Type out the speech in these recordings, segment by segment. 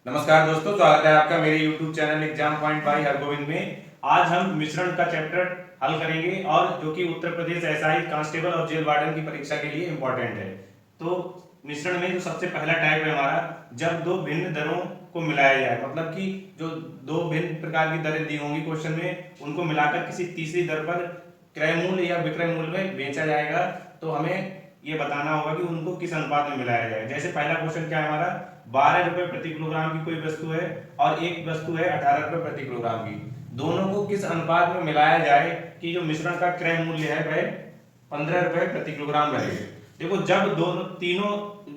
नमस्कार दोस्तों, स्वागत है आपका मेरे YouTube channel exam point by Hargovind में। आज हम मिश्रण का चैप्टर हल करेंगे और जो कि उत्तर प्रदेश एसआई कांस्टेबल और जेल वार्डन की परीक्षा के लिए इंपॉर्टेंट है। तो मिश्रण में जो सबसे पहला टाइप है हमारा, जब दो भिन्न दरों को मिलाया जाए, मतलब कि जो दो भिन्न प्रकार की दरें दी होंगी क्वेश्चन में, उनको मिलाकर किसी तीसरी दर पर क्रय मूल्य या विक्रय मूल्य में बेचा जाएगा। तो हमें ये बताना होगा कि उनको किस अनुपात में मिलाया जाए। जैसे पहला क्वेश्चन क्या है हमारा, 12 रुपए प्रति किलोग्राम की कोई वस्तु है और एक वस्तु है 18 रुपए प्रति किलोग्राम की। दोनों को किस अनुपात में मिलाया जाए कि जो मिश्रण का क्रय मूल्य है वह 15 रुपए प्रति किलोग्राम रहे। देखो, जब दोनों तीनों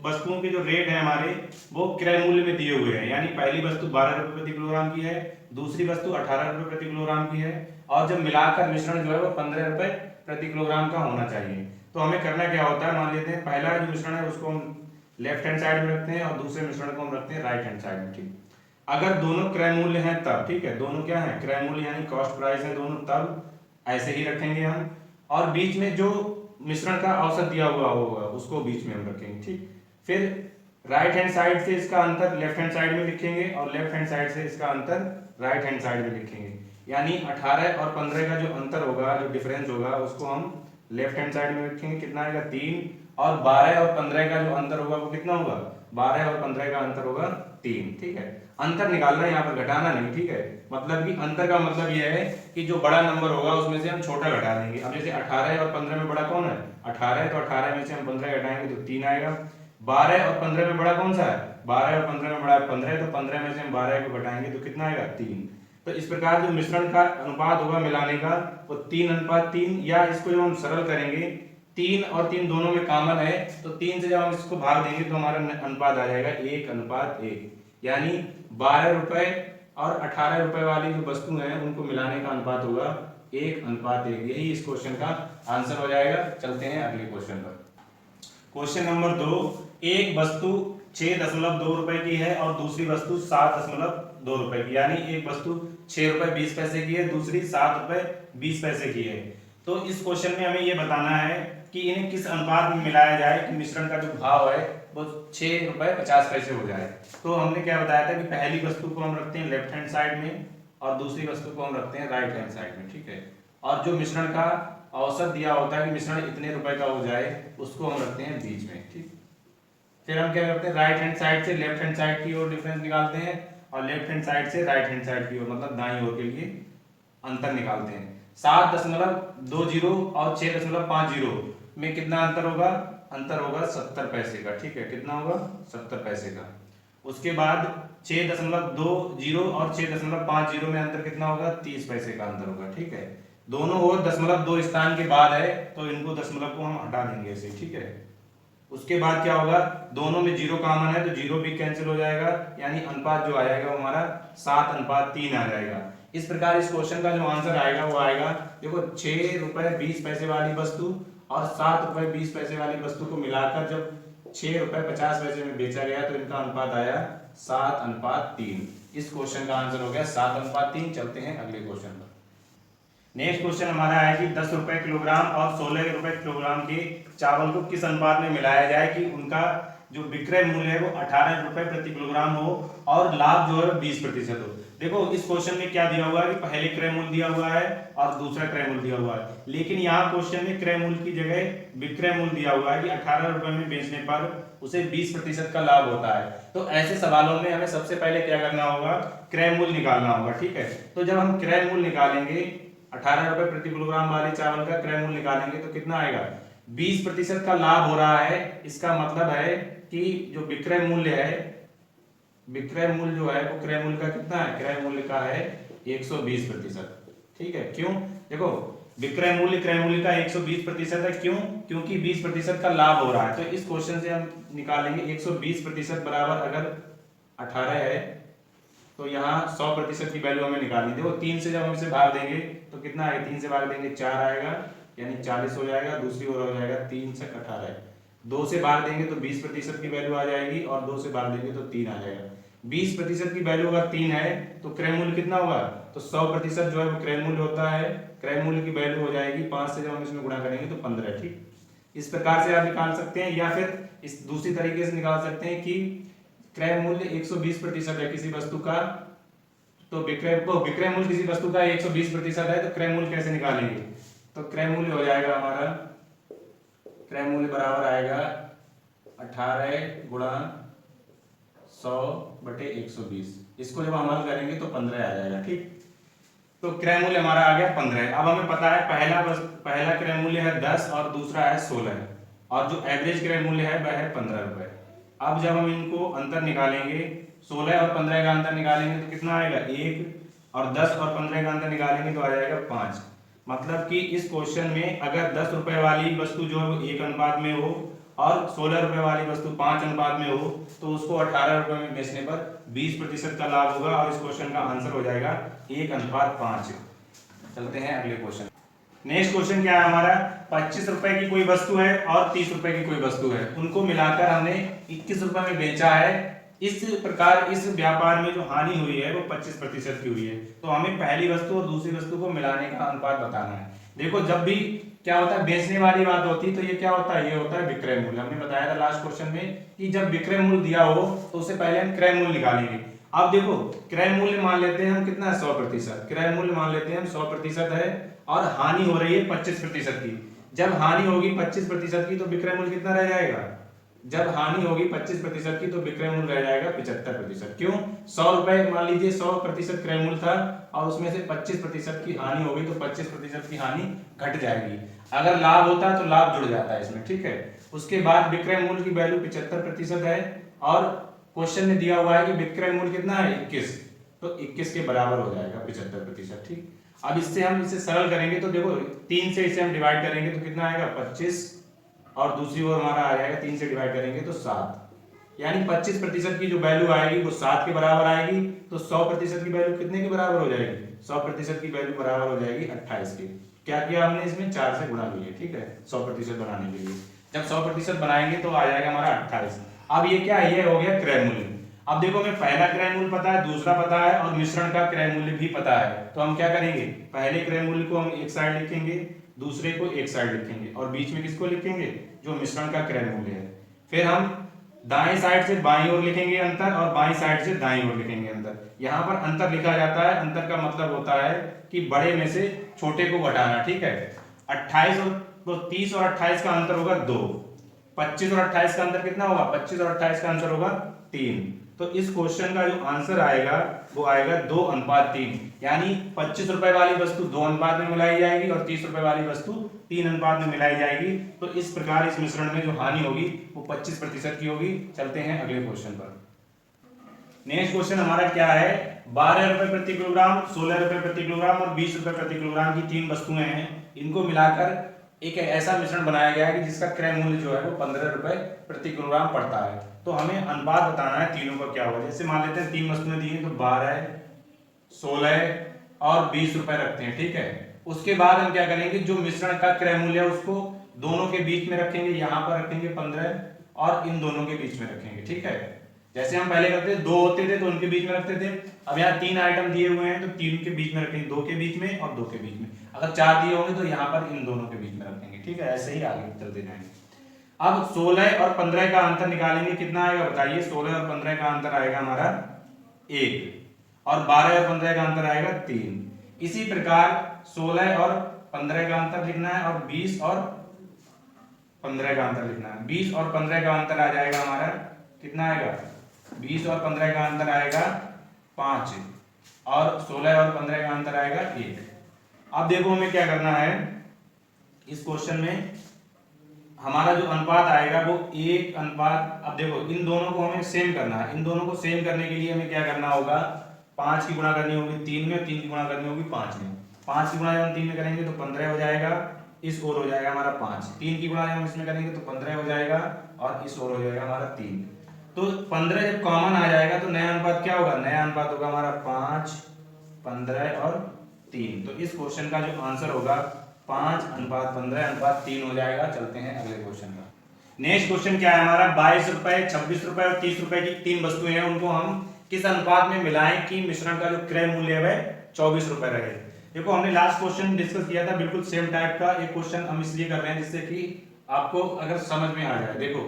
वस्तुओं के जो रेट है हमारे, वो क्रय मूल्य में दिए हुए हैं, यानी पहली वस्तु 12 रुपए प्रति किलोग्राम की है, दूसरी वस्तु 18 रुपए प्रति किलोग्राम की है, और जब मिलाकर मिश्रण जो है वो 15 रुपए प्रति किलोग्राम का होना चाहिए। तो हमें करना क्या होता है, मान लेते हैं पहला जो मिश्रण है उसको हम लेफ्ट हैंड साइड में रखते हैं और दूसरे मिश्रण को हम रखते हैं राइट हैंड साइड में। ठीक, अगर दोनों क्रय मूल्य हैं तब, ठीक है, दोनों क्या है, क्रय मूल्य यानी कॉस्ट प्राइस है दोनों, तब ऐसे ही रखेंगे हम। और बीच में जो मिश्रण का औसत दिया हुआ होगा उसको बीच में हम रखेंगे। ठीक, फिर राइट हैंड साइड से इसका अंतर लेफ्ट हैंड साइड में लिखेंगे और लेफ्ट हैंड साइड से इसका अंतर राइट हैंड साइड में लिखेंगे। यानी 18 और 15 का जो अंतर होगा, जो डिफरेंस होगा, उसको हम लेफ्ट हैंड साइड में रखेंगे। कितना आएगा, 3। और 12 और 15 का जो अंतर होगा वो कितना होगा, 12 और 15 का अंतर होगा 3। ठीक है, अंतर निकालना है, यहाँ पर घटाना नहीं। ठीक है, मतलब कि अंतर का मतलब यह है कि जो बड़ा नंबर होगा उसमें से हम छोटा घटा देंगे। अब जैसे 18 और 15 में बड़ा कौन है, 18 है, तो 18 में से हम 15 घटाएंगे तो 3 आएगा। 12 और 15 में बड़ा कौन सा है, 12 और 15 में बड़ा है 15 है, तो 15 में से हम 12 को घटाएंगे तो कितना आएगा, 3। तो इस प्रकार जो मिश्रण का अनुपात होगा मिलाने का, वो 3:3, या इसको जब हम सरल करेंगे, 3 और 3 दोनों में कॉमन है, तो 3 से जब हम इसको भाग देंगे तो हमारा अनुपात आ जाएगा 1:1। यानी 12 रुपए और 18 रुपए वाली जो वस्तु है उनको मिलाने का अनुपात होगा 1:1। यही इस क्वेश्चन का आंसर हो जाएगा। चलते हैं अगले क्वेश्चन पर। क्वेश्चन नंबर 2, एक वस्तु 6.2 रुपए की है और दूसरी वस्तु 7.2 रुपए की, यानी एक वस्तु 6 रुपए 20 पैसे की है, दूसरी 7 रुपए 20 पैसे की है। तो इस क्वेश्चन में हमें यह बताना है कि इन्हें किस अनुपात में मिलाया जाए कि मिश्रण का जो भाव है वो 6 रुपए 50 पैसे हो जाए। तो हमने क्या बताया था कि पहली वस्तु को हम रखते हैं लेफ्ट हैंड साइड में और दूसरी वस्तु को हम रखते हैं राइट हैंड साइड में। ठीक है, और जो मिश्रण का औसत दिया होता है कि मिश्रण इतने रुपए का हो जाए, उसको हम रखते हैं बीच में। ठीक, फिर हम क्या करते हैं, राइट हैंड साइड से लेफ्ट हैंड साइड की ओर डिफरेंस निकालते हैं और लेफ्ट हैंड साइड से राइट हैंड साइड की ओर, मतलब दाईं ओर के लिए अंतर निकालते हैं। 7.20 और 6.50 में कितना अंतर होगा, अंतर होगा 70 पैसे का। ठीक है, कितना होगा, 70 पैसे का। उसके बाद 6.20 और 6.50 में अंतर कितना होगा, 30 पैसे का अंतर होगा। ठीक है, दोनों ओर 0.2 स्थान के बाद है तो इनको दशमलव को हम हटा देंगे ऐसे। ठीक है, उसके बाद क्या होगा, दोनों में 0 कॉमन है तो 0 भी कैंसिल हो जाएगा, यानी अनुपात जो आएगा वो हमारा 7:3 आ जाएगा। इस प्रकार इस क्वेश्चन का जो आंसर आएगा वो आएगा, देखो 6 रुपए 20 पैसे वाली वस्तु और 7 रुपए 20 पैसे वाली वस्तु को मिलाकर जब 6 रुपए 50 पैसे में बेचा गया तो इनका अनुपात आया 7:3। इस क्वेश्चन का आंसर हो गया 7:3। चलते हैं अगले क्वेश्चन पर। नेक्स्ट क्वेश्चन हमारा है कि 10 रुपए किलोग्राम और 16 रुपए किलोग्राम के चावल को किस अनुपात में मिलाया जाए कि उनका जो विक्रय मूल्य है वो 18 रुपए प्रति किलोग्राम हो और लाभ जो है 20% हो। देखो, इस क्वेश्चन में क्या दिया हुआ है कि पहले क्रय मूल्य दिया हुआ है और दूसरा क्रय मूल्य दिया हुआ है, लेकिन यहाँ क्वेश्चन में क्रय मूल्य की जगह विक्रय मूल्य दिया हुआ है कि 18 रुपए में बेचने पर उसे 20% का लाभ होता है। तो ऐसे सवालों में हमें सबसे पहले क्या करना होगा, क्रय मूल्य निकालना होगा। ठीक है, तो जब हम क्रय मूल्य निकालेंगे, 18 रुपए प्रति किलोग्राम वाले चावल का क्रय मूल्य निकालेंगे तो कितना आएगा, 20% का लाभ हो रहा है। इसका मतलब है कि जो विक्रय मूल्य है, विक्रय मूल्य जो है वो क्रय मूल्य का कितना है, क्रय मूल्य का है 120%। ठीक है, क्यों, देखो विक्रय मूल्य क्रय मूल्य का 120% है, क्यों, क्योंकि 20% का लाभ हो रहा है। तो इस क्वेश्चन से हम निकालेंगे 120% बराबर अगर 18 है तो यहाँ 100% की वैल्यू हमें निकालनी। देखो 3 से जब हम इसे भाग देंगे तो कितना आएगा, 3 से भाग देंगे 4 आएगा, यानी 40 हो जाएगा। दूसरी ओर हो जाएगा 3 से 18, 2 से भाग देंगे तो 20% की वैल्यू आ जाएगी और 2 से भाग देंगे तो 3 आ जाएगा। 20% की वैल्यू अगर 3 है तो क्रय मूल्य कितना होगा, तो 100% जो है वो क्रय मूल्य होता है। क्रय मूल्य की वैल्यू हो जाएगी 5 से जब हम इसमें गुणा करेंगे तो 15। ठीक, इस प्रकार से आप निकाल सकते हैं, या फिर इस दूसरी तरीके से निकाल सकते हैं कि क्रय मूल्य 120% है किसी वस्तु का, तो विक्रय मूल्य किसी वस्तु का 120% है, तो क्रय मूल्य कैसे निकालेंगे? तो क्रय मूल्य हो जाएगा हमारा, क्रय मूल्य बराबर आएगा 18 गुणा 100/120। इसको जब हम हल करेंगे तो 15 आ जाएगा। ठीक, तो क्रय मूल्य हमारा आ गया 15। अब हमें पता है पहला क्रय मूल्य है 10 और दूसरा है 16, और जो एवरेज क्रय मूल्य है वह है 15 रुपए। अब जब हम इनको अंतर निकालेंगे, 16 और 15 का अंतर निकालेंगे तो कितना आएगा 1, और 10 और 15 का अंतर निकालेंगे तो आ जाएगा 5। मतलब कि इस क्वेश्चन में अगर 10 रुपए वाली वस्तु जो है वो 1 अनुपात में हो और 16 रुपए वाली वस्तु 5 अनुपात में हो, तो उसको 18 रुपए में बेचने पर 20% का लाभ होगा, और इस क्वेश्चन का आंसर हो जाएगा 1:5। चलते हैं अगले क्वेश्चन। नेक्स्ट क्वेश्चन क्या है हमारा, 25 रुपए की कोई वस्तु है और 30 रुपए की कोई वस्तु है, उनको मिलाकर हमने 21 रुपए में बेचा है। इस प्रकार इस व्यापार में जो हानि हुई है वो 25% की हुई है। तो हमें पहली वस्तु और दूसरी वस्तु को मिलाने का अनुपात बताना है। देखो, जब भी क्या होता है बेचने वाली बात होती है तो ये क्या होता है, ये होता है विक्रय मूल्य। हमने बताया था लास्ट क्वेश्चन में कि जब विक्रय मूल्य दिया हो तो उससे पहले हम क्रय मूल्य निकालेंगे। अब देखो, क्रय मूल्य मान लेते हैं हम कितना है 100%, क्रय मूल्य मान लेते हैं हम 100% है, और हानि हो रही है 25% की। जब हानि होगी 25% की तो विक्रय मूल्य कितना रह जाएगा, जब हानि होगी 25% की तो विक्रय मूल्य रह जाएगा 75%। क्यों, 100 रुपए मान लीजिए 100% क्रय मूल्य था और उसमें से 25% की हानि होगी, तो 25% की हानि घट जाएगी। अगर लाभ होता है तो लाभ जुड़ जाता है इसमें। ठीक है, उसके बाद विक्रय मूल्य की वैल्यू 75% है, और क्वेश्चन में दिया हुआ है कि विक्रय मूल्य कितना है 21, तो 21 के बराबर हो जाएगा 75%। ठीक, अब इससे हम इसे सरल करेंगे तो देखो 3 से इसे हम डिवाइड करेंगे तो कितना आएगा 25, और दूसरी ओर हमारा आ जाएगा 3 से डिवाइड करेंगे तो 7, यानी 25% की जो वैल्यू आएगी वो 7 के बराबर आएगी। तो 100% की वैल्यू कितने के बराबर हो जाएगी, 100% की वैल्यू बराबर हो जाएगी 28 के। क्या किया हमने, इसमें 4 से गुणा किया। ठीक है, 100% बनाने के लिए जब 100% बनाएंगे तो आ जाएगा हमारा 28। अब ये क्या है, ये हो गया क्रय मूल्य। अब देखो, हमें पहला क्रय मूल्य पता है, दूसरा पता है, और मिश्रण का क्रय मूल्य भी पता है। तो हम क्या करेंगे, पहले क्रय मूल्य को हम एक साइड लिखेंगे, दूसरे को एक साइड लिखेंगे, और बीच में किसको लिखेंगे, जो मिश्रण का क्रय मूल्य है। फिर हम दाएं साइड से बाईं ओर लिखेंगे अंतर, और बाईं साइड से दाईं ओर लिखेंगे अंतर। यहाँ पर अंतर लिखा जाता है, अंतर का मतलब होता है कि बड़े में से छोटे को घटाना। ठीक है, 28 और तो 30 और 28 का अंतर होगा 2, 25 और 28 का अंतर कितना होगा, 25 और 28 का अंतर होगा 3। तो इस क्वेश्चन का जो आंसर आएगा वो आएगा 2:3, यानी 25 रुपए वाली वस्तु 2 अनुपात में मिलाई जाएगी और 30 रुपए वाली वस्तु 3 अनुपात में मिलाई जाएगी। तो इस प्रकार इस मिश्रण में जो हानि होगी वो 25% की होगी। चलते हैं अगले क्वेश्चन पर। नेक्स्ट क्वेश्चन हमारा क्या है, 12 रुपए प्रति किलोग्राम, 16 रुपए प्रति किलोग्राम और 20 रुपए प्रति किलोग्राम की 3 वस्तुएं हैं। इनको मिलाकर एक ऐसा मिश्रण बनाया गया है कि जिसका क्रय मूल्य जो है वो 15 रुपए प्रति किलोग्राम पड़ता है। तो हमें अनुपात बताना है तीनों का क्या होगा। जैसे मान लेते हैं 3 वस्तुएं दी हैं, तो 12, 16 और 20 रुपए रखते हैं। ठीक है, उसके बाद हम क्या करेंगे, जो मिश्रण का क्रय मूल्य है उसको दोनों के बीच में रखेंगे, यहाँ पर रखेंगे 15 और इन दोनों के बीच में रखेंगे। ठीक है, जैसे हम पहले करते थे 2 होते थे तो उनके बीच में रखते थे। अब यहाँ 3 आइटम दिए हुए हैं तो 3 के बीच में रखेंगे, 2 के बीच में और 2 के बीच में। अगर 4 दिए होंगे तो यहाँ पर इन दोनों के बीच में रखेंगे। ठीक है, ऐसे ही आगे चलते जाएंगे। अब 16 और 15 का अंतर निकालेंगे, कितना आएगा बताइए। 16 और 15 का अंतर आएगा हमारा 1, और 12 और 15 का अंतर आएगा 3। इसी प्रकार 16 और 15 का अंतर लिखना है, और 20 और 15 का अंतर लिखना है। 20 और 15 का अंतर आ जाएगा हमारा, कितना आएगा, 20 और 15 का अंतर आएगा 5, और 16 और 15 का अंतर आएगा 1। अब देखो हमें क्या करना है, इस क्वेश्चन में हमारा जो अनुपात आएगा वो 1:। अब देखो, इन दोनों को हमें सेम करना है। इन दोनों को सेम करने के लिए हमें क्या करना होगा, 5 की गुणा करनी होगी 3 में, 3 की गुणा करनी होगी 5 में। 5 की गुणा जब हम 3 में करेंगे तो 15 हो जाएगा, इस ओर हो जाएगा हमारा 5। 3 की गुणा जब हम इसमें करेंगे तो 15 हो जाएगा, और इस ओर हो जाएगा हमारा 3। तो 15 जब कॉमन आ जाएगा तो नया अनुपात क्या होगा, नया अनुपात होगा हमारा 5, 15 और 3। तो इस क्वेश्चन का जो आंसर होगा 5:15:3 हो जाएगा। चलते हैं अगले क्वेश्चन का। नेक्स्ट क्वेश्चन क्या है हमारा, 22 रुपए, 26 रुपए और 30 रुपए की 3 वस्तुएं हैं, उनको हम किस अनुपात में मिलाएं कि मिश्रण का जो क्रय मूल्य है 24 रुपए रहे। देखो, हमने लास्ट क्वेश्चन डिस्कस किया था, बिल्कुल सेम टाइप का एक क्वेश्चन हम इसलिए कर रहे हैं जिससे कि आपको अगर समझ में आ जाए। देखो,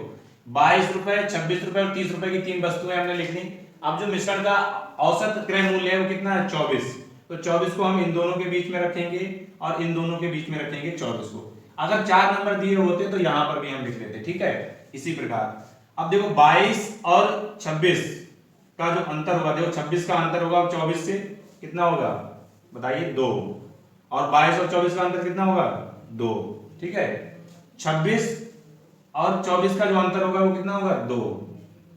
22 रुपए, 26 रुपए और 30 रुपए की तीन वस्तुएं हमने लिख ली। अब जो मिश्रण का औसत क्रय मूल्य है वो कितना है 24। तो 24 को हम इन दोनों के बीच में रखेंगे और इन दोनों के बीच में रखेंगे 24 को। अगर 4 नंबर दिए होते तो यहां पर भी हम लिख लेते, ठीक है। इसी प्रकार अब देखो 22 और 26 का जो अंतर होगा, देखो 26 का अंतर होगा 24 से, कितना होगा बताइए 2, और 22 और 24 का अंतर कितना होगा 2, ठीक है। 26 और 24 का जो अंतर होगा वो कितना होगा 2,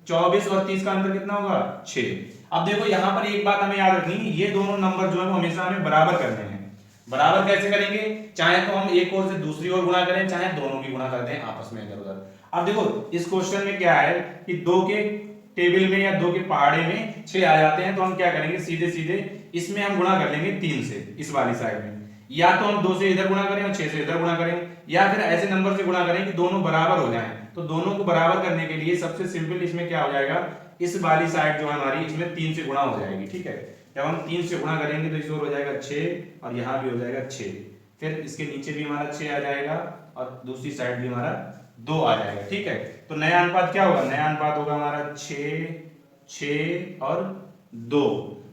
24 और 30 का अंतर कितना होगा 6। अब देखो यहां पर एक बात हमें याद रखनी, ये दोनों नंबर जो है वो हमेशा हमें बराबर करने हैं। बराबर कैसे करेंगे, चाहे तो हम एक ओर से दूसरी ओर गुणा करें, चाहे दोनों की गुणा कर दें आपस में इधर उधर। अब देखो इस क्वेश्चन में क्या है कि 2 के टेबल में या 2 के पहाड़े में 6 आ जाते हैं, तो हम क्या करेंगे सीधे सीधे इसमें हम गुणा कर लेंगे 3 से इस वाली साइड में, या तो हम 2 से इधर गुणा करें और 6 से इधर गुणा करें, या फिर ऐसे नंबर से गुणा करें कि दोनों बराबर हो जाएं। तो दोनों को बराबर करने के लिए सबसे सिंपल इसमें क्या हो जाएगा, इस वाली साइड जो है हमारी इसमें 3 से गुणा हो जाएगी, ठीक है। जब हम 3 से गुणा करेंगे तो इस ओर हो जाएगा 6 और यहाँ भी हो जाएगा 6, फिर इसके नीचे भी हमारा 6 आ जाएगा और दूसरी साइड भी हमारा 2 आ जाएगा, ठीक है। तो नया अनुपात क्या होगा, नया अनुपात होगा हमारा 6, 6 और 2।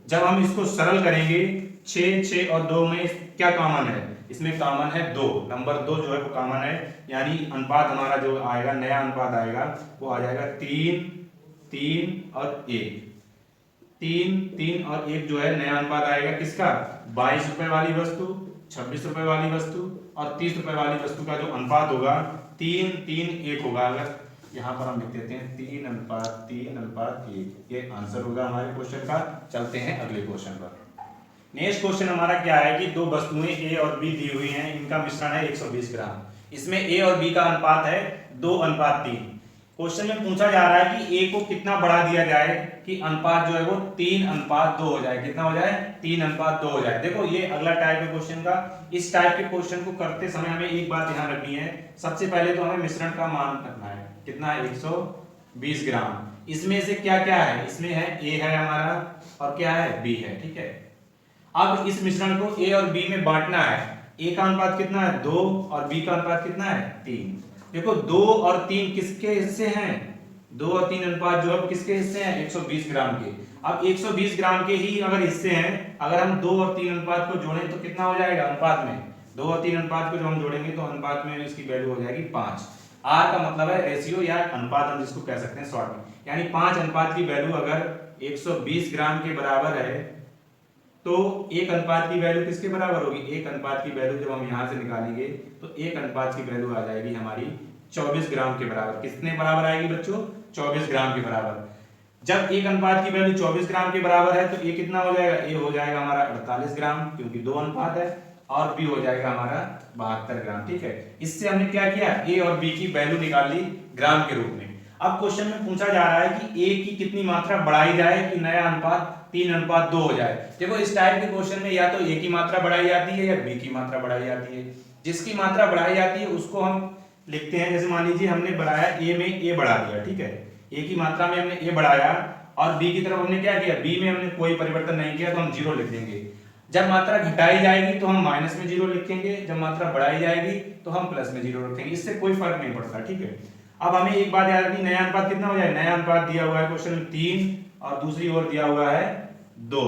जब हम इसको सरल करेंगे 6, 6 और 2 में क्या कॉमन है, इसमें कॉमन है 2, नंबर 2 जो है वो कॉमन है, यानी अनुपात हमारा जो आएगा नया अनुपात आएगा वो आ जाएगा 3, 3 और 1। 3, 3 और 1 जो है नया अनुपात आएगा किसका, 22 रुपए वाली वस्तु, 26 रुपए वाली वस्तु और 30 रुपए वाली वस्तु का जो अनुपात होगा 3, 3, 1 होगा। अगर यहाँ पर हम लिख देते हैं 3 अनुपात 3 अनुपात 1, ये आंसर होगा हमारे क्वेश्चन का। चलते हैं अगले क्वेश्चन पर। नेक्स्ट क्वेश्चन हमारा क्या है कि दो वस्तुएं ए और बी दी हुई हैं, इनका मिश्रण है 120 ग्राम। इसमें ए और बी का अनुपात है 2:3। क्वेश्चन में पूछा जा रहा है कि ए को कितना बढ़ा दिया जाए कि अनुपात जो है वो 3:2 हो जाए, कितना हो जाए 3:2 हो जाए। देखो ये अगला टाइप है क्वेश्चन का। इस टाइप के क्वेश्चन को करते समय हमें एक बात ध्यान रखनी है, सबसे पहले तो हमें मिश्रण का मान रखना है, कितना है 120 ग्राम। इसमें से क्या क्या है, इसमें है ए है हमारा और क्या है बी है, ठीक है। अब इस मिश्रण को ए और बी में बांटना है। ए का अनुपात कितना है 2 और बी का अनुपात कितना है 3। देखो 2 और 3 किसके हिस्से हैं, 2 और 3 अनुपात जो है किसके हिस्से हैं 120 ग्राम के। अब 120 ग्राम के ही अगर हिस्से हैं, अगर हम 2 और 3 अनुपात को जोड़ें तो कितना हो जाएगा अनुपात में, 2 और 3 अनुपात को जो हम जोड़ेंगे तो अनुपात में इसकी वैल्यू हो जाएगी 5। आर का मतलब है रेशियो या अनुपात, हम जिसको कह सकते हैं शॉर्ट में, यानी 5 अनुपात की वैल्यू अगर 120 ग्राम के बराबर है तो 1 अनुपात की वैल्यू किसके बराबर होगी, 1 अनुपात की वैल्यू जब हम यहां से निकालेंगे तो 1 अनुपात की वैल्यू आ जाएगी हमारी 24 ग्राम के बराबर। कितने बराबर आएगी बच्चों, 24 ग्राम के बराबर। जब 1 अनुपात की वैल्यू 24 ग्राम के बराबर है तो ए कितना हो जाएगा, ए हो जाएगा हमारा 48 ग्राम क्योंकि 2 अनुपात है, और बी हो जाएगा हमारा 72 ग्राम, ठीक है। इससे हमने क्या किया, ए और बी की वैल्यू निकाल ली ग्राम के रूप में। अब क्वेश्चन में पूछा जा रहा है कि ए की कितनी मात्रा बढ़ाई जाए कि नया अनुपात 3:2 हो जाए। देखो इस टाइप के क्वेश्चन में या तो ए की मात्रा बढ़ाई जाती है या बी की मात्रा बढ़ाई जाती है। जिसकी मात्रा बढ़ाई जाती है उसको हम लिखते हैं, जैसे मान लीजिए हमने बढ़ाया ए में ए बढ़ा दिया, ठीक है, ए की मात्रा में हमने ए बढ़ाया और बी की तरफ हमने क्या किया, बी में हमने कोई परिवर्तन नहीं किया तो हम 0 लिख देंगे। जब मात्रा घटाई जाएगी तो हम माइनस में 0 लिखेंगे, जब मात्रा बढ़ाई जाएगी तो हम प्लस में 0 रखेंगे, इससे कोई फर्क नहीं पड़ता, ठीक है। अब हमें एक बात याद रखनी, नया अनुपात कितना हो जाए, नया अनुपात दिया हुआ है क्वेश्चन में 3 और दूसरी ओर दिया हुआ है 2।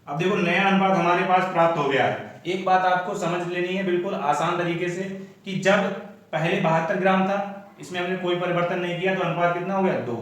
अब देखो नया अनुपात हमारे पास प्राप्त हो गया है। एक बात आपको समझ लेनी है बिल्कुल आसान तरीके से कि जब पहले 72 ग्राम था, इसमें हमने कोई परिवर्तन नहीं किया तो अनुपात कितना हो गया 2।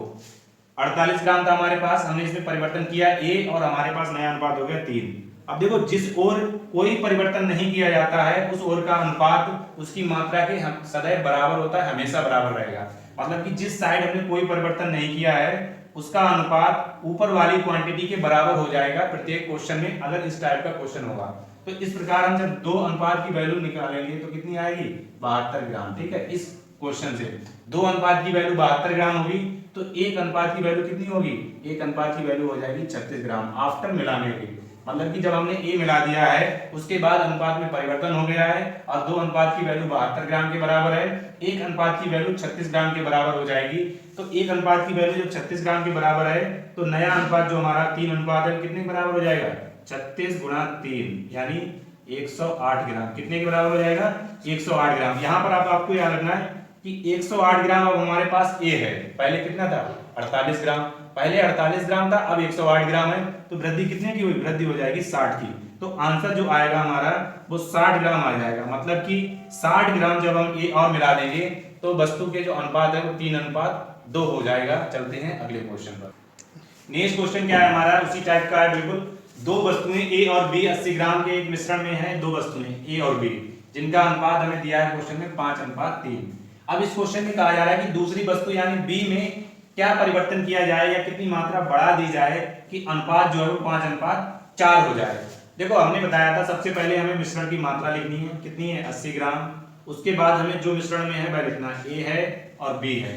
48 ग्राम था हमारे पास, हमने इसमें परिवर्तन किया ए और हमारे पास नया अनुपात हो गया 3। अब देखो जिस ओर कोई परिवर्तन नहीं किया जाता है उस ओर का अनुपात उसकी मात्रा के सदैव बराबर होता है, हमेशा बराबर रहेगा। मतलब कि जिस साइड हमने कोई परिवर्तन नहीं किया है उसका अनुपात ऊपर वाली क्वांटिटी के बराबर हो जाएगा प्रत्येक क्वेश्चन में, अगर इस टाइप का क्वेश्चन होगा। तो इस प्रकार हम जब 2 अनुपात की वैल्यू निकालेंगे तो कितनी आएगी 72 ग्राम, ठीक है। इस क्वेश्चन से 2 अनुपात की वैल्यू 72 ग्राम होगी तो 1 अनुपात की वैल्यू कितनी होगी, 1 अनुपात की वैल्यू हो जाएगी 36 ग्राम आफ्टर मिलाने के। मतलब कि जब हमने ए मिला दिया है उसके बाद अनुपात में परिवर्तन हो गया है और 2 अनुपात की वैल्यू 72 ग्राम के बराबर है, 1 अनुपात की वैल्यू 36 ग्राम के बराबर हो जाएगी। तो 1 अनुपात की वैल्यू जब 36 ग्राम के बराबर है तो नया अनुपात जो हमारा 3 अनुपात है कितने के बराबर हो जाएगा, 36 गुणा 3 यानी 108 ग्राम। कितने के बराबर हो जाएगा 108 ग्राम। यहाँ पर आपको याद रखना है कि 108 ग्राम अब हमारे पास ए है, पहले कितना था 48 ग्राम, पहले 48 ग्राम था, अब 108 ग्राम है, तो वृद्धि कितने की हुई, वृद्धि हो जाएगी 60 की। तो आंसर जो आएगा हमारा वो 60 ग्राम आ जाएगा, मतलब कि 60 ग्राम जब हम ए और मिला देंगे तो वस्तु के जो अनुपात है वो 3:2 हो जाएगा। चलते हैं अगले क्वेश्चन पर। नेक्स्ट क्वेश्चन क्या है हमारा, उसी टाइप का है बिल्कुल। दो वस्तुएं ए और बी 80 ग्राम के एक मिश्रण में है, दो वस्तुएं ए और बी जिनका अनुपात हमें दिया है क्वेश्चन में 5:3। अब इस क्वेश्चन में कहा जा रहा है कि दूसरी वस्तु यानी बी में क्या परिवर्तन किया जाए या कितनी मात्रा बढ़ा दी जाए कि अनुपात जो है वो 5:4 हो जाए। देखो हमने बताया था सबसे पहले हमें मिश्रण की मात्रा लिखनी है, कितनी है 80 ग्राम। उसके बाद हमें जो मिश्रण में है वह लिखना है, ए है और बी है।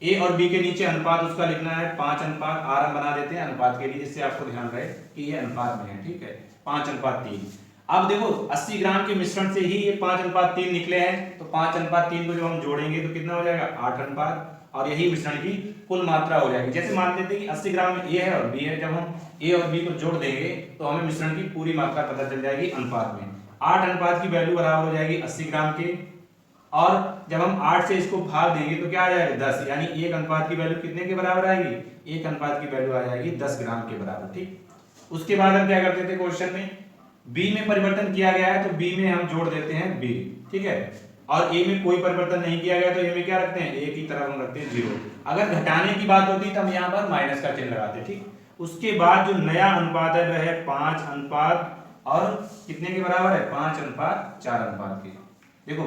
ए और बी के नीचे अनुपात उसका लिखना है 5:8 हम बना देते हैं अनुपात के लिए, जिससे आपको ध्यान रहे कि ये अनुपात में है, ठीक है 5:3। अब देखो 80 ग्राम के मिश्रण से ही ये 5:3 निकले हैं, तो 5:3 को जब हम जोड़ेंगे तो कितना हो जाएगा 8:, और यही मिश्रण की कुल मात्रा हो जाएगी। जैसे मान लेते हैं कि 80 ग्राम में ए है और बी है, जब हम ए और बी को जोड़ देंगे तो हमें मिश्रण की पूरी मात्रा पता चल जाएगी अनुपात में। 8 अनुपात की वैल्यू बराबर हो जाएगी 80 ग्राम के, और जब हम 8 से इसको भाग देंगे तो क्या आ जाएगा 10, यानी 1 अनुपात की वैल्यू कितने के बराबर आएगी, 1 अनुपात की वैल्यू आ जाएगी 10 ग्राम के बराबर, ठीक। उसके बाद हम क्या करते थे क्वेश्चन में, बी में परिवर्तन किया गया है तो बी में हम जोड़ देते हैं बी, ठीक है, और ए में कोई परिवर्तन नहीं किया गया तो ए में क्या रखते हैं, ए की तरफ हम रखते हैं 0। अगर घटाने की बात होती तो हम यहाँ पर माइनस का चिन्ह लगाते, ठीक। उसके बाद जो नया अनुपात है वह है 5 अनुपात और कितने के बराबर है 5:4 अनुपात के। देखो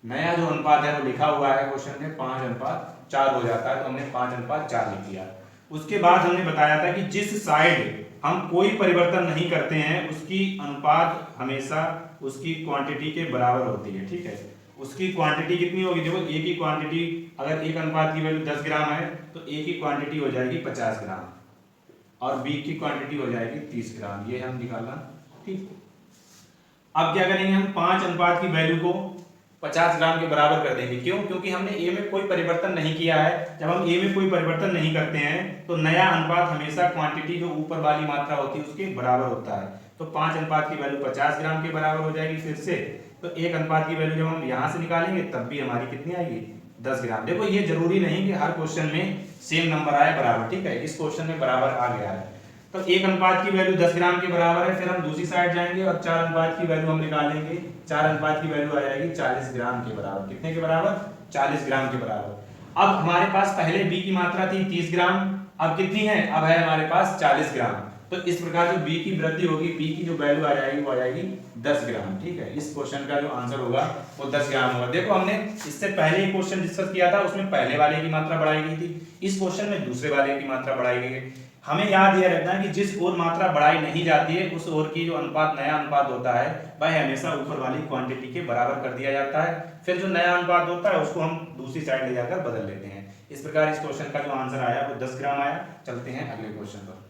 नया जो अनुपात है वो लिखा हुआ है क्वेश्चन में 5:4 हो जाता है, तो हमने 5:4 लिख दिया। उसके बाद हमने बताया था कि जिस साइड हम कोई परिवर्तन नहीं करते हैं उसकी अनुपात हमेशा उसकी क्वांटिटी के बराबर होती है, ठीक है। उसकी क्वांटिटी कितनी होगी, देखो ए की क्वांटिटी अगर 1 अनुपात की वैल्यू 10 ग्राम है तो ए की क्वांटिटी हो जाएगी 50 ग्राम और बी की क्वांटिटी हो जाएगी 30 ग्राम, ये हम निकालना, ठीक। अब क्या करेंगे, हम 5 अनुपात की वैल्यू को 50 ग्राम के बराबर कर देंगे, क्यों, क्योंकि हमने ए में कोई परिवर्तन नहीं किया है। जब हम ए में कोई परिवर्तन नहीं करते हैं तो नया अनुपात हमेशा क्वांटिटी जो ऊपर वाली मात्रा होती है उसके बराबर होता है। तो 5 अनुपात की वैल्यू 50 ग्राम के बराबर हो जाएगी फिर से, तो 1 अनुपात की वैल्यू जब हम यहाँ से निकालेंगे तब भी हमारी कितनी आएगी 10 ग्राम। देखो ये जरूरी नहीं कि हर क्वेश्चन में सेम नंबर आए बराबर, ठीक है, इस क्वेश्चन में बराबर आ गया है। तो 1 अनुपात की वैल्यू 10 ग्राम के बराबर है, फिर हम दूसरी साइड जाएंगे और 4 अनुपात की वैल्यू हम निकालेंगे, 4 अनुपात की वैल्यू आ जाएगी 40 ग्राम के बराबर। कितने के बराबर, 40 ग्राम के बराबर। अब हमारे पास पहले बी की मात्रा थी 30 ग्राम, अब कितनी है, अब है हमारे पास 40 ग्राम। तो इस प्रकार जो बी की वृद्धि होगी, बी की जो वैल्यू आ जाएगी वो आ जाएगी 10 ग्राम, ठीक है। इस क्वेश्चन का जो आंसर होगा वो 10 ग्राम होगा। देखो हमने इससे पहले एक क्वेश्चन डिस्कस किया था, उसमें पहले वाले की मात्रा बढ़ाई गई थी, इस क्वेश्चन में दूसरे वाले की मात्रा बढ़ाई गई है। हमें याद यह रखना है कि जिस ओर मात्रा बढ़ाई नहीं जाती है उस ओर की जो अनुपात नया अनुपात होता है वह हमेशा ऊपर वाली क्वांटिटी के बराबर कर दिया जाता है, फिर जो नया अनुपात होता है उसको हम दूसरी साइड ले जाकर बदल लेते हैं। इस प्रकार इस क्वेश्चन का जो आंसर आया वो 10 ग्राम आया। चलते हैं अगले क्वेश्चन पर।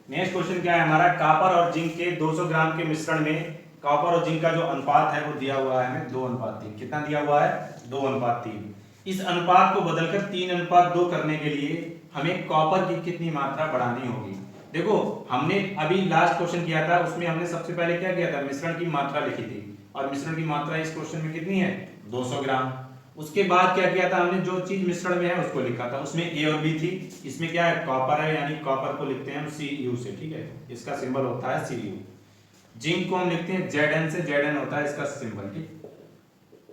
नेक्स्ट क्वेश्चन क्या है हमारा, कॉपर और जिंक के 200 ग्राम के मिश्रण में कॉपर और जिंक का जो अनुपात है वो दिया हुआ है हमें 2:3। कितना दिया हुआ है, 2:3। इस अनुपात को बदलकर 3:2 करने के लिए हमें कॉपर की कितनी मात्रा बढ़ानी होगी। देखो हमने अभी लास्ट क्वेश्चन किया था, उसमें हमने सबसे पहले क्या किया था, मिश्रण की मात्रा लिखी थी, और मिश्रण की मात्रा इस क्वेश्चन में कितनी है 200 ग्राम। उसके बाद क्या किया था हमने, जो चीज मिश्रण में है उसको लिखा था, उसमें ए और बी थी, इसमें क्या है कॉपर है, यानी कॉपर को लिखते हैं हम Cu से, ठीक है, इसका सिंबल होता है Cu। जिंक को हम लिखते हैं Zn से, Zn होता है इसका सिंबल, ठीक।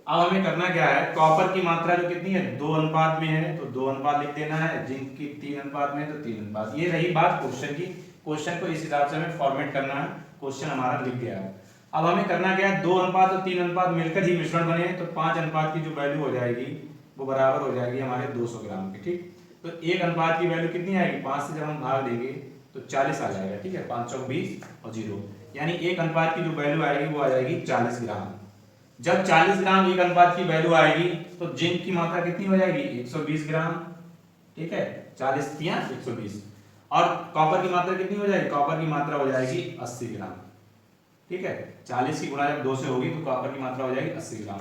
अब हमें करना क्या है, कॉपर की मात्रा जो कितनी है 2 अनुपात में है तो 2 अनुपात लिख देना है, जिंक की 3 अनुपात में है तो 3 अनुपात। ये रही बात क्वेश्चन की, क्वेश्चन को इस हिसाब से हमें फॉर्मेट करना है, क्वेश्चन हमारा लिख गया है। अब हमें करना क्या है, 2 अनुपात और 3 अनुपात मिलकर ही मिश्रण बने हैं, तो 5 अनुपात की जो वैल्यू हो जाएगी वो बराबर हो जाएगी हमारे 200 ग्राम की, ठीक। तो 1 अनुपात की वैल्यू कितनी आएगी, 5 से जब हम भाग देंगे तो 40 आ जाएगा, ठीक है, 5 चौक 20 और 0, यानी 1 अनुपात की जो वैल्यू आएगी वो आ जाएगी 40 ग्राम। जब 40 ग्राम 1 अनुपात की वैल्यू आएगी तो जिंक की मात्रा कितनी हो जाएगी 120 ग्राम, ठीक है, 40 या 120, और कॉपर की मात्रा कितनी हो जाएगी, कॉपर की मात्रा हो जाएगी 80 ग्राम, ठीक है। 40 की गुणा जब 2 से होगी तो कॉपर की मात्रा हो जाएगी 80 ग्राम।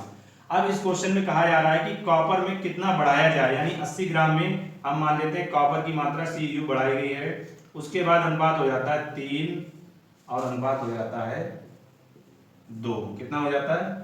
अब इस क्वेश्चन में कहा जा रहा है कि कॉपर में कितना बढ़ाया जाए, यानी 80 ग्राम में हम मान लेते हैं कॉपर की मात्रा Cu बढ़ाई गई है, उसके बाद अनुपात हो जाता है 3 और अनुपात हो जाता है 2, कितना हो जाता है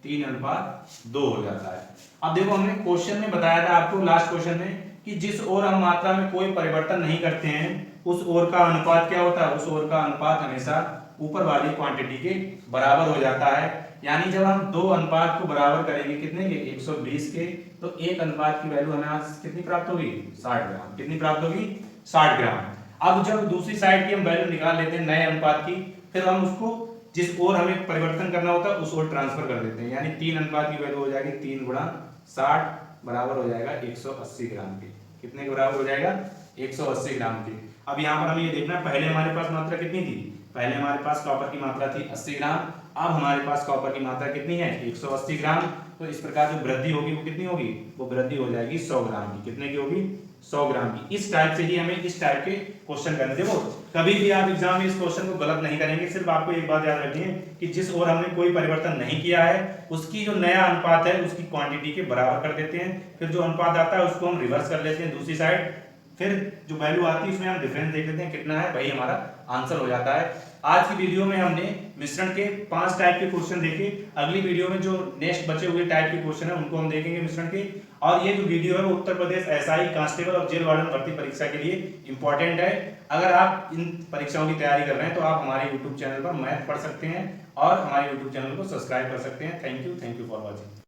3:2 हो जाता है। अब देखो हमने क्वेश्चन में बताया था आपको लास्ट क्वेश्चन में कि जिस ओर हम मात्रा में कोई परिवर्तन नहीं करते हैं उस ओर का अनुपात क्या होता है, उस ओर का अनुपात हमेशा ऊपर वाली क्वांटिटी के बराबर हो जाता है। यानी जब हम दो अनुपात को बराबर करेंगे कितने के 120 के, तो एक अनुपात की वैल्यू हमें आज कितनी प्राप्त होगी 60 ग्राम। कितनी प्राप्त होगी 60 ग्राम। अब जब दूसरी साइड की हम वैल्यू निकाल लेते हैं नए अनुपात की, फिर हम उसको जिस ओर हमें परिवर्तन करना होता है उस ओर ट्रांसफर कर देते हैं। यानी 3 अनुपात की वैल्यू हो जाएगी 3 गुणा 60 बराबर हो जाएगा 180 ग्राम के। कितने के बराबर हो जाएगा 180 ग्राम के। अब यहाँ पर हमें ये देखना पहले हमारे पास मात्रा कितनी थी, पहले हमारे पास कॉपर की मात्रा थी 80 ग्राम, अब हमारे पास कॉपर की मात्रा कितनी है 180 ग्राम। तो इस प्रकार जो वृद्धि होगी वो कितनी होगी, वो वृद्धि हो जाएगी 100 ग्राम की। कितने की होगी 100 ग्राम की। इस टाइप से ही हमें इस टाइप के क्वेश्चन करने। देखो कभी भी आप एग्जाम में इस क्वेश्चन को गलत नहीं करेंगे, सिर्फ आपको एक बात याद रखनी है कि जिस ओर हमने कोई परिवर्तन नहीं किया है उसकी जो नया अनुपात है उसकी क्वांटिटी के बराबर कर देते हैं, फिर जो अनुपात आता है उसको हम रिवर्स कर लेते हैं दूसरी साइड, फिर जो वैल्यू आती है उसमें हम डिफरेंस देख लेते हैं कितना है, वही हमारा आंसर हो जाता है। आज की वीडियो में हमने मिश्रण के 5 टाइप के क्वेश्चन देखे। अगली वीडियो में जो नेक्स्ट बचे हुए टाइप के क्वेश्चन है उनको हम देखेंगे मिश्रण के। और ये जो वीडियो है वो उत्तर प्रदेश एसआई कांस्टेबल और जेल वार्डन भर्ती परीक्षा के लिए इंपॉर्टेंट है। अगर आप इन परीक्षाओं की तैयारी कर रहे हैं तो आप हमारे यूट्यूब चैनल पर मैथ पढ़ सकते हैं और हमारे यूट्यूब चैनल को सब्सक्राइब कर सकते हैं। Thank you for watching.